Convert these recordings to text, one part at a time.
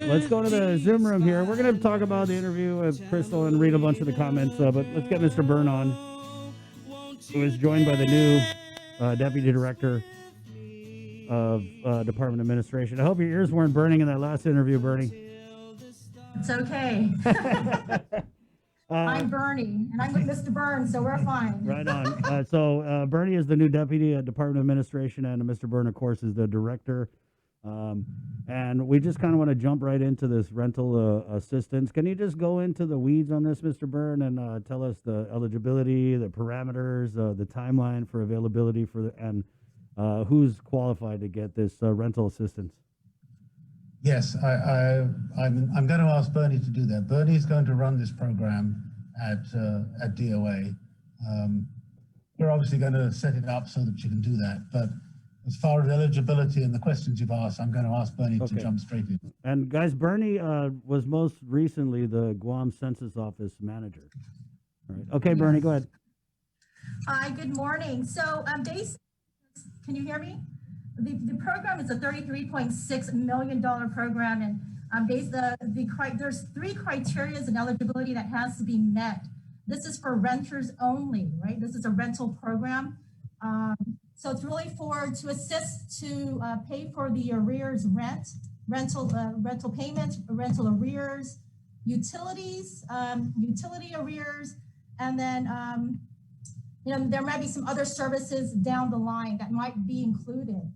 let's go to the Zoom room here. We're going to talk about the interview with Crystal and read a bunch of the comments, but let's get Mr. Byrne on, who is joined by the new Deputy Director of Department of Administration. I hope your ears weren't burning in that last interview, Bernie. It's okay. I'm Bernie, and I'm with Mr. Byrne, so we're fine. Right on. So Bernie is the new Deputy at Department of Administration, and Mr. Byrne, of course, is the Director. And we just kind of want to jump right into this rental assistance. Can you just go into the weeds on this, Mr. Byrne, and tell us the eligibility, the parameters, the timeline for availability and who's qualified to get this rental assistance? Yes, I'm going to ask Bernie to do that. Bernie is going to run this program at DOA. We're obviously going to set it up so that you can do that. But as far as eligibility and the questions you've asked, I'm going to ask Bernie to jump straight in. And guys, Bernie was most recently the Guam Census Office manager. All right. Okay, Bernie, go ahead. Hi, good morning. So basically, can you hear me? The program is a $33.6 million program, and there's 3 criteria and eligibility that has to be met. This is for renters only, right? This is a rental program. So it's really to assist to pay for the arrears rental payments, rental arrears, utilities, utility arrears, and then there might be some other services down the line that might be included.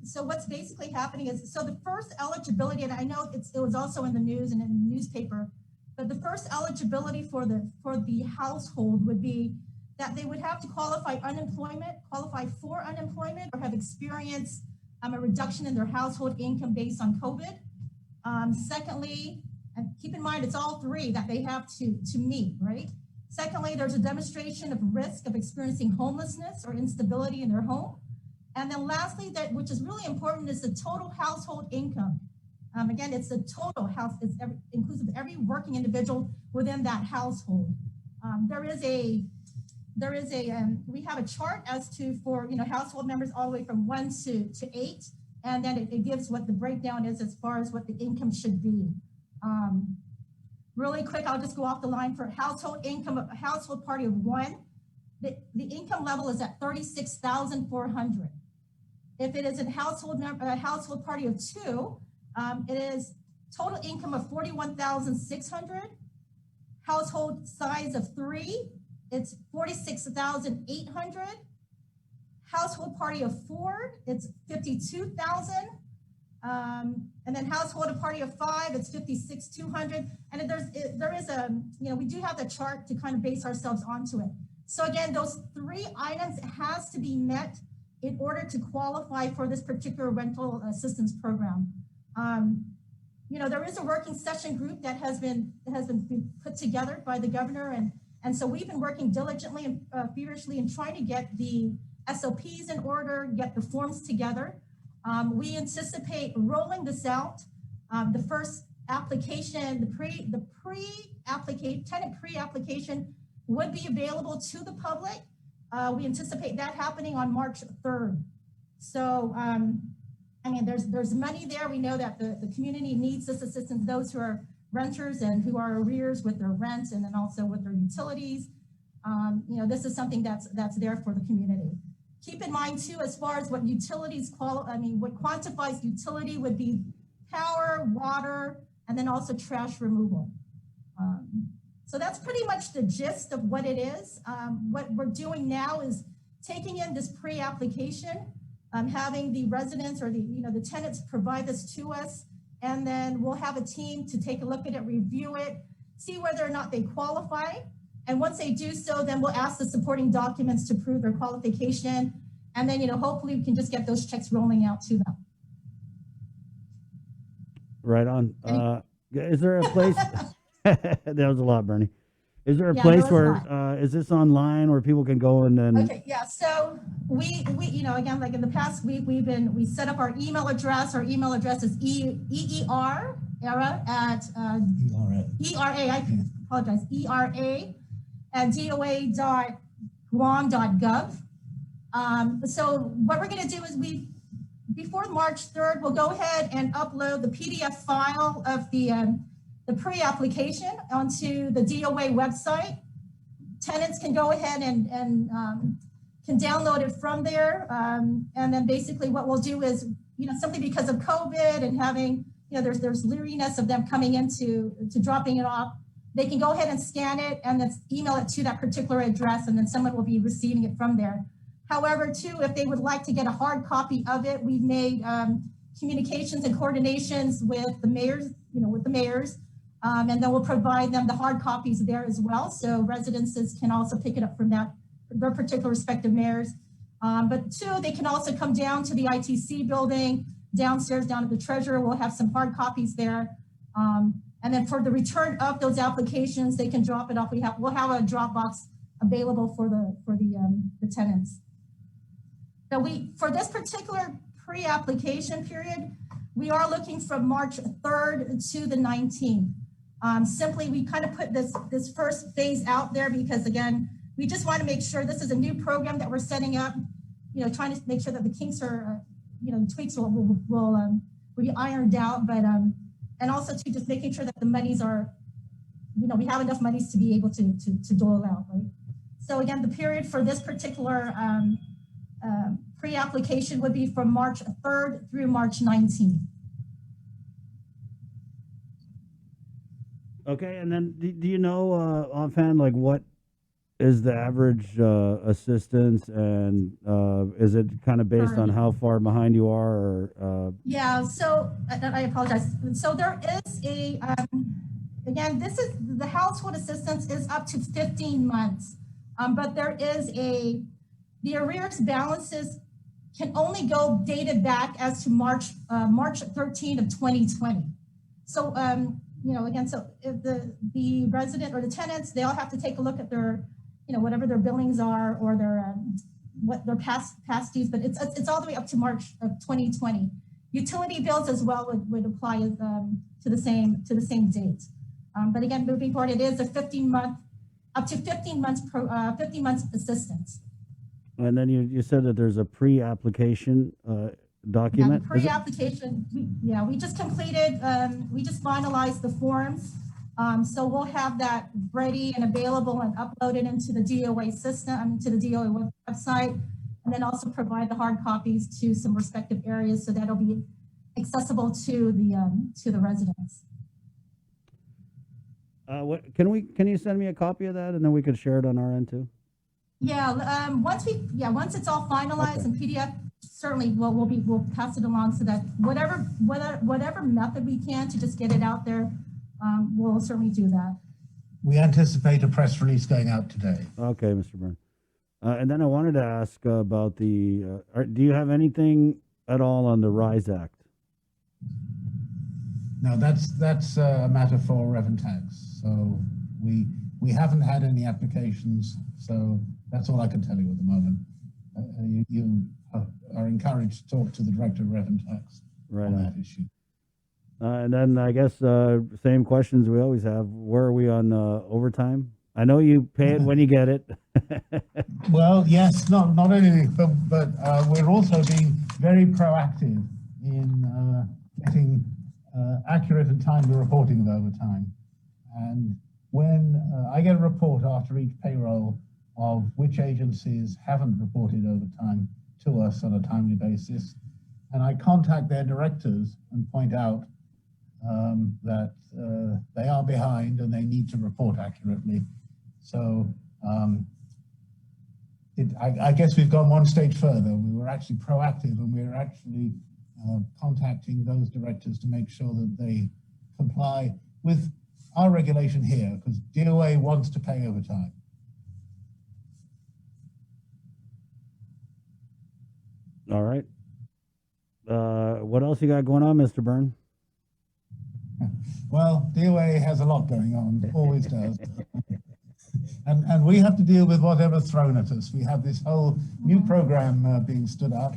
So what's basically happening is, so the first eligibility, and I know it was also in the news and in the newspaper, but the first eligibility for the household would be that they would have to qualify for unemployment, or have experienced a reduction in their household income based on COVID. Secondly, and keep in mind, it's all 3 that they have to meet, right? Secondly, there's a demonstration of risk of experiencing homelessness or instability in their home. And then lastly, which is really important, is the total household income. Again, it's the total house, it's inclusive of every working individual within that household. We have a chart as to for household members all the way from 1 to 8, and then it gives what the breakdown is as far as what the income should be. Really quick, I'll just go off the line. For household income, a household party of 1, the income level is at $36,400. If it is a household party of 2, it is total income of $41,600. Household size of 3, it's $46,800. Household party of 4, it's $52,000. And then household party of 5, it's $56,200. And there is we do have the chart to kind of base ourselves onto it. So again, those 3 items has to be met in order to qualify for this particular rental assistance program. There is a working session group that has been put together by the governor, and so we've been working diligently and feverishly in trying to get the SOPs in order, get the forms together. We anticipate rolling this out. The first application, the tenant pre-application would be available to the public. We anticipate that happening on March 3rd. So, there's money there. We know that the community needs this assistance, those who are renters and who are arrears with their rent and then also with their utilities. This is something that's there for the community. Keep in mind too, as far as what utilities what quantifies utility would be power, water, and then also trash removal. So that's pretty much the gist of what it is. What we're doing now is taking in this pre-application, having the residents or the tenants provide this to us, and then we'll have a team to take a look at it, review it, see whether or not they qualify. And once they do so, then we'll ask the supporting documents to prove their qualification. And then, hopefully we can just get those checks rolling out to them. Right on. Is there a place? That was a lot, Bernie. Is there a place where, is this online where people can go and then? Okay, yeah, so we again, like in the past week, we set up our email address. Our email address is ERA at DOA.guam.gov. So what we're gonna do is before March 3rd, we'll go ahead and upload the PDF file of the pre-application onto the DOA website. Tenants can go ahead and can download it from there. And then basically what we'll do is, simply because of COVID and having, there's leeriness of them coming into dropping it off, they can go ahead and scan it and then email it to that particular address, and then someone will be receiving it from there. However, too, if they would like to get a hard copy of it, we've made communications and coordinations with the mayors, and then we'll provide them the hard copies there as well. So residences can also pick it up from their particular respective mayors. But two, they can also come down to the ITC building, downstairs, down at the treasurer. We'll have some hard copies there. And then for the return of those applications, they can drop it off. We'll have a drop box available for the tenants. So for this particular pre-application period, we are looking from March 3rd to the 19th. Simply, we kind of put this first phase out there because, again, we just want to make sure this is a new program that we're setting up, trying to make sure that the kinks are, tweaks will be ironed out, but, and also to just making sure that the monies are, we have enough monies to be able to dole out, right? So again, the period for this particular pre-application would be from March 3rd through March 19th. Okay, and then do you know offhand, like, what is the average assistance, and is it kind of based on how far behind you are, or? Yeah, so I apologize. So there is again, the household assistance is up to 15 months, but there is the arrears balances can only go dated back as to March 13 of 2020. So, again, so if the resident or the tenants, they all have to take a look at their, whatever their billings are, or their what their past dues, but it's all the way up to March of 2020. Utility bills as well would apply to the same date. But again, moving forward, it is a 15-month, up to 15 months 15 months assistance. And then you said that there's a pre-application document. Yeah, pre-application, we just completed, we just finalized the forms. So we'll have that ready and available and uploaded into the DOA system, to the DOA website, and then also provide the hard copies to some respective areas so that'll be accessible to the residents. Can you send me a copy of that, and then we could share it on our end too? Yeah, once it's all finalized in PDF, certainly we'll pass it along so that whatever method we can to just get it out there, we'll certainly do that. We anticipate a press release going out today. Okay, Mr. Byrne. And then I wanted to ask about do you have anything at all on the RISE Act? No, that's a matter for Reventax. So we haven't had any applications. So that's all I can tell you at the moment. You are encouraged to talk to the director of Reventax on that issue. And then I guess same questions we always have. Where are we on overtime? I know you pay it when you get it. Well, yes, not only, but we're also being very proactive in getting accurate and timely reporting of overtime. And when I get a report after each payroll of which agencies haven't reported overtime to us on a timely basis, and I contact their directors and point out that they are behind and they need to report accurately. So I guess we've gone one stage further. We were actually proactive, and we're actually contacting those directors to make sure that they comply with our regulation here, because DOA wants to pay overtime. All right. What else you got going on, Mr. Byrne? Well, DOA has a lot going on, always does. And we have to deal with whatever's thrown at us. We have this whole new program being stood up,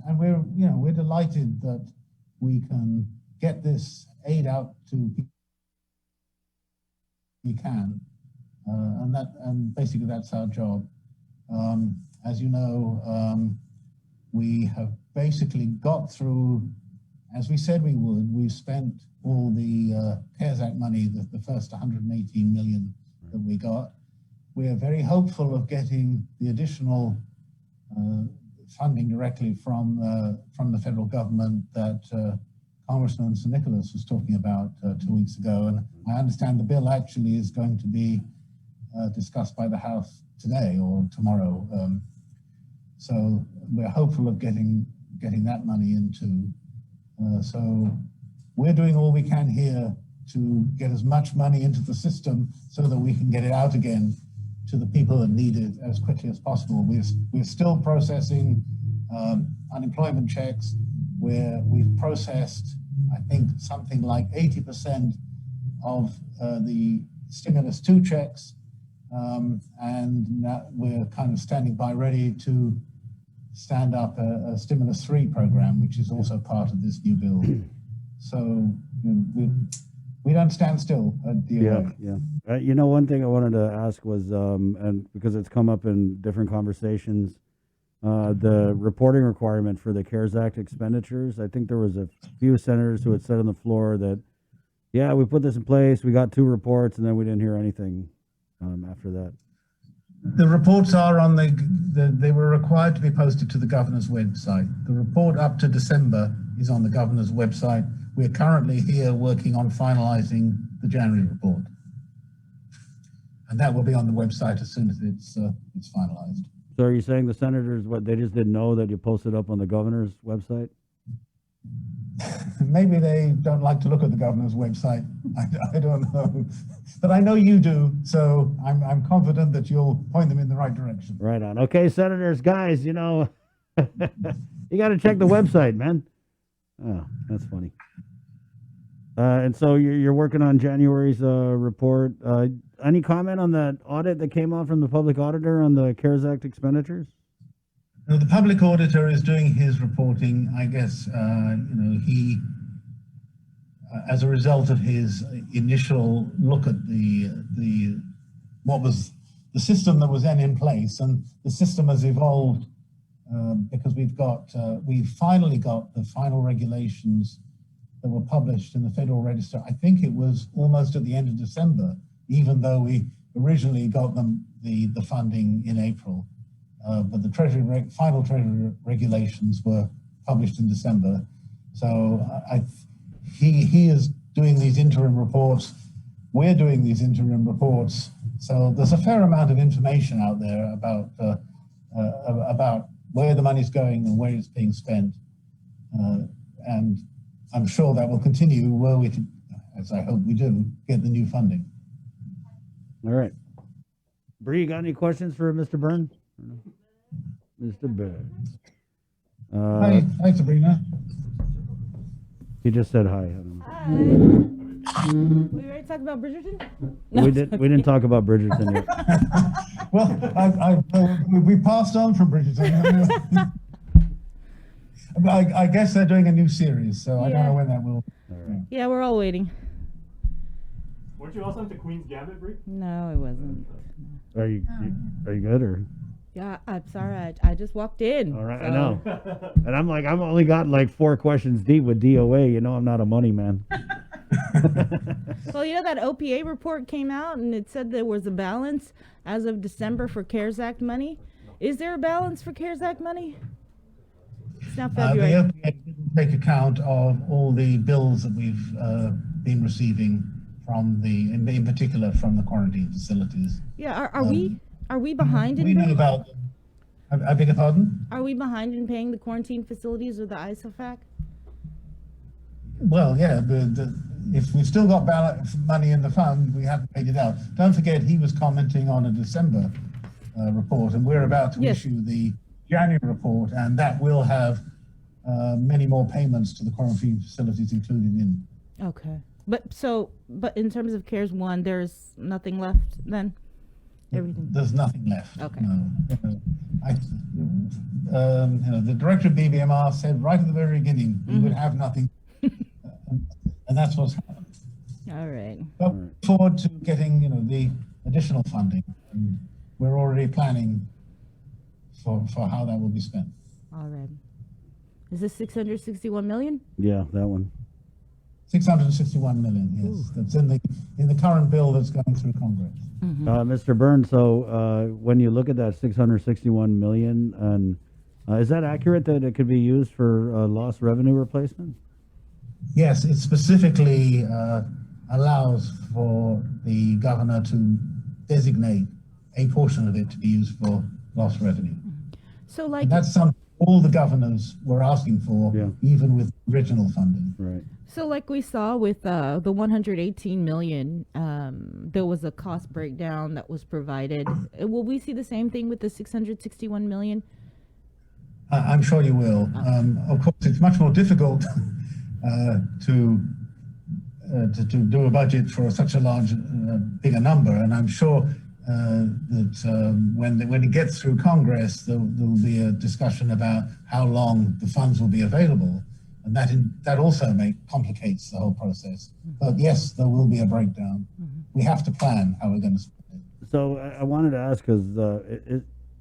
and we're delighted that we can get this aid out to people we can, and basically that's our job. As you know, we have basically got through, as we said we would. We've spent all the CARES Act money, the first 118 million that we got. We are very hopeful of getting the additional funding directly from the federal government that Congressman Sir Nicholas was talking about 2 weeks ago. And I understand the bill actually is going to be discussed by the House today or tomorrow. So we're hopeful of getting that money into. So we're doing all we can here to get as much money into the system so that we can get it out again to the people that need it as quickly as possible. We're still processing unemployment checks, where we've processed, I think, something like 80% of the stimulus 2 checks, and now we're kind of standing by ready to stand up a stimulus 3 program, which is also part of this new bill. So we don't stand still at DOA. You know, one thing I wanted to ask was, and because it's come up in different conversations, the reporting requirement for the CARES Act expenditures. I think there was a few senators who had said on the floor that, yeah, we put this in place, we got 2 reports, and then we didn't hear anything after that. The reports are on they were required to be posted to the governor's website. The report up to December is on the governor's website. We're currently here working on finalizing the January report. And that will be on the website as soon as it's finalized. So are you saying the senators, what, they just didn't know that you posted up on the governor's website? Maybe they don't like to look at the governor's website. I don't know. But I know you do, so I'm confident that you'll point them in the right direction. Right on. Okay, senators, guys, you know, you got to check the website, man. Oh, that's funny. And so you're working on January's report. Any comment on that audit that came out from the public auditor on the CARES Act expenditures? Now, the public auditor is doing his reporting. I guess he, as a result of his initial look at what was the system that was then in place, and the system has evolved because we've finally got the final regulations that were published in the Federal Register. I think it was almost at the end of December, even though we originally got the funding in April. But the final Treasury regulations were published in December. So he is doing these interim reports. We're doing these interim reports. So there's a fair amount of information out there about where the money's going and where it's being spent. And I'm sure that will continue were we to, as I hope we do, get the new funding. All right. Bree, you got any questions for Mr. Byrne? Mr. Byrne. Hi, Sabrina. He just said hi. I don't know. Hi. We already talked about Bridgerton? No, We didn't talk about Bridgerton yet. Well, we passed on from Bridgerton. I guess they're doing a new series, so I don't know when that will. All right. Yeah, we're all waiting. Weren't you also into Queen's Gambit, Brie? No, it wasn't. Are you good or? Yeah, I'm sorry. I just walked in. All right, so. I know. And I'm like, I've only got like 4 questions deep with DOA. You know, I'm not a money man. Well, you know that OPA report came out and it said there was a balance as of December for CARES Act money. Is there a balance for CARES Act money? It's now February. The OPA didn't take account of all the bills that we've been receiving from in particular from the quarantine facilities. Yeah, are we behind in We know paying? about. I beg your pardon? Are we behind in paying the quarantine facilities or the ISOFAC? Well, yeah, but if we've still got money in the fund, we haven't paid it out. Don't forget, he was commenting on a December report, and we're about to issue the January report, and that will have many more payments to the quarantine facilities included in. Okay. But in terms of CARES 1, there's nothing left then? Everything? There's nothing left. Okay. No. The director of BBMR said right at the very beginning we would have nothing, and that's what's happened. All right. But we look forward to getting the additional funding, and we're already planning for how that will be spent. All right. Is this 661 million? Yeah, that one. 661 million, yes. That's in the current bill that's going through Congress. Mr. Byrne, so when you look at that 661 million, and is that accurate that it could be used for lost revenue replacement? Yes, it specifically allows for the governor to designate a portion of it to be used for lost revenue. So like And that's something all the governors were asking for, Yeah. even with original funding. Right. So like we saw with the 118 million, there was a cost breakdown that was provided. Will we see the same thing with the 661 million? I'm sure you will. Of course, it's much more difficult to do a budget for such a large, bigger number, and I'm sure that when it gets through Congress, there'll be a discussion about how long the funds will be available, and that also complicates the whole process. But yes, there will be a breakdown. We have to plan how we're going to spend it. So I wanted to ask, because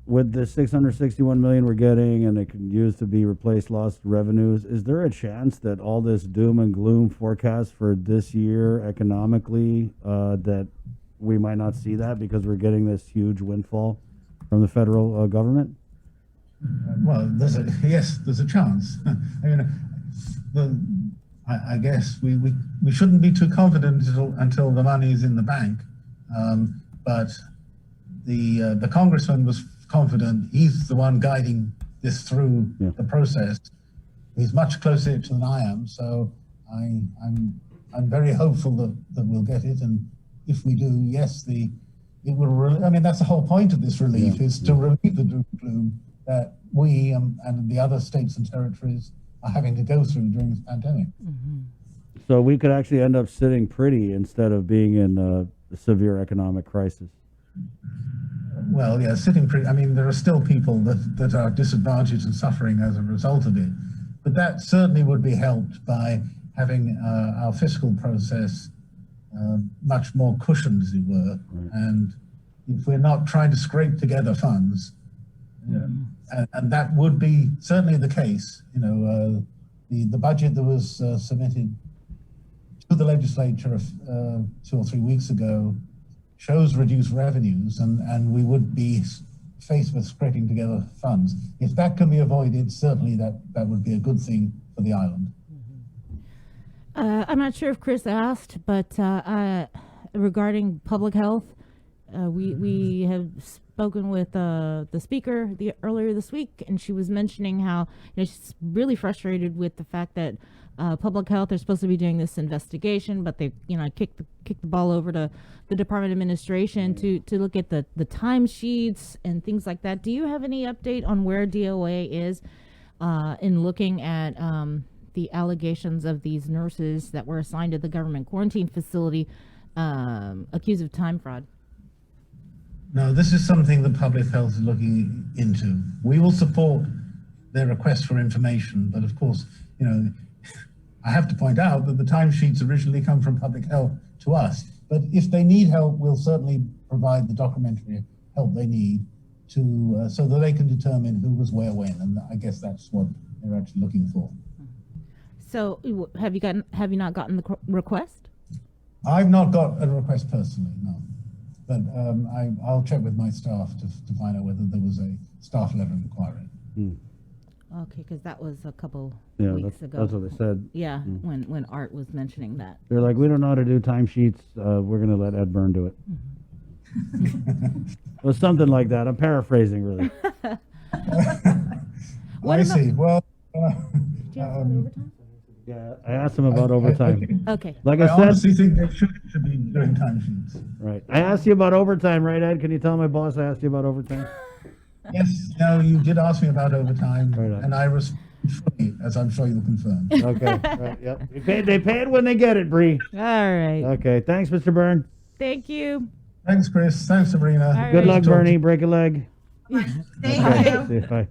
with the 661 million we're getting, and it can use to be replaced lost revenues, is there a chance that all this doom and gloom forecast for this year economically, that we might not see that because we're getting this huge windfall from the federal government? Well, there's a chance. I guess we shouldn't be too confident until the money is in the bank. But the congressman was confident. He's the one guiding this through the process. He's much closer to than I am, so I'm very hopeful that we'll get it. And if we do, yes, it will. I mean, that's the whole point of this relief, is to relieve the doom and gloom that we and the other states and territories are having to go through during this pandemic. So we could actually end up sitting pretty instead of being in a severe economic crisis. Well, yeah, sitting pretty. I mean, there are still people that are disadvantaged and suffering as a result of it, but that certainly would be helped by having our fiscal process much more cushioned, as it were. Right. And if we're not trying to scrape together funds, and that would be certainly the case. The budget that was submitted to the legislature 2 or 3 weeks ago shows reduced revenues, and we would be faced with scraping together funds. If that can be avoided, certainly that would be a good thing for the island. I'm not sure if Chris asked, but regarding public health, we have spoken with the speaker earlier this week, and she was mentioning how she's really frustrated with the fact that public health are supposed to be doing this investigation, but they kicked the ball over to the Department of Administration to look at the timesheets and things like that. Do you have any update on where DOA is in looking at the allegations of these nurses that were assigned to the government quarantine facility accused of time fraud? No, this is something that public health is looking into. We will support their request for information, but of course, I have to point out that the timesheets originally come from public health to us. But if they need help, we'll certainly provide the documentary help they need to so that they can determine who was where when. And I guess that's what they're actually looking for. So, have you not gotten the request? I've not got a request personally, no. But I'll check with my staff to find out whether there was a staff letter inquiry. Okay, because that was a couple Yeah, weeks ago. that's what they said. Yeah, when Art was mentioning that. They're like, we don't know how to do timesheets. We're going to let Ed Byrne do it. It was something like that. I'm paraphrasing, really. I see. Well, Do you have overtime? Yeah, I asked him about overtime. Okay. Like I I said, honestly think they should be doing timesheets. right. I asked you about overtime, right, Ed? Can you tell my boss I asked you about overtime? Yes, no, you did ask me about overtime, Right on. and I responded fully, as I'm sure you'll confirm. Okay. Right, yep. They pay it when they get it, Bree. All right. Okay. Thanks, Mr. Byrne. Thank you. Thanks, Chris. Thanks, Sabrina. All Good right. luck, Bernie. Break a leg. Thank Okay. you. See you. Bye.